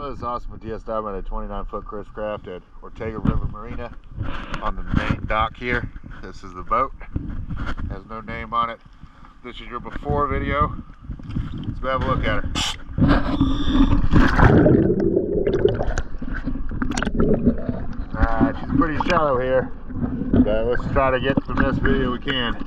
Hello, this is Austin with DSW. I'm at a 29-foot CrisCraft at Ortega River Marina on the main dock here. This is the boat. Has no name on it. This is your before video. Let's go have a look at her. She's pretty shallow here, but let's try to get the best video we can.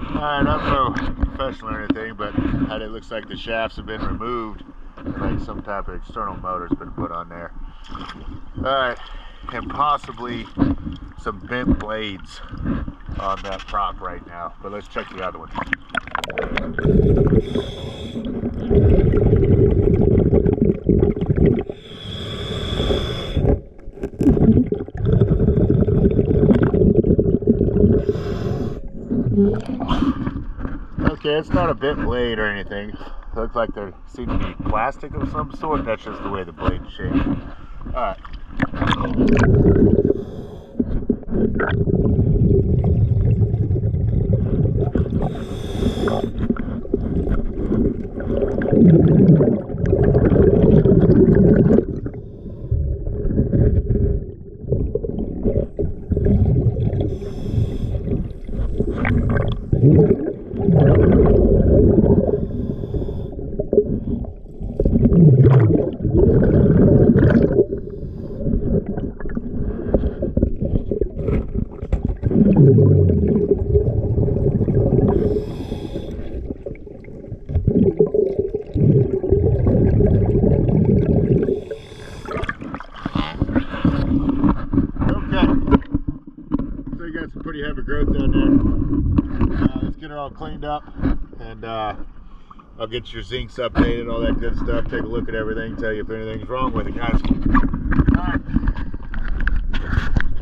Alright, I'm no professional or anything, but it looks like the shafts have been removed and like some type of external motor's been put on there. Alright, and possibly some bent blades on that prop right now, but let's check the other one. Okay, it's not a bent blade or anything. It looks like there seems to be plastic of some sort. That's just the way the blade's shaped. Alright. Some pretty heavy growth down there. Let's get her all cleaned up, and I'll get your zincs updated, all that good stuff. Take a look at everything, tell you if anything's wrong with it, guys. All right.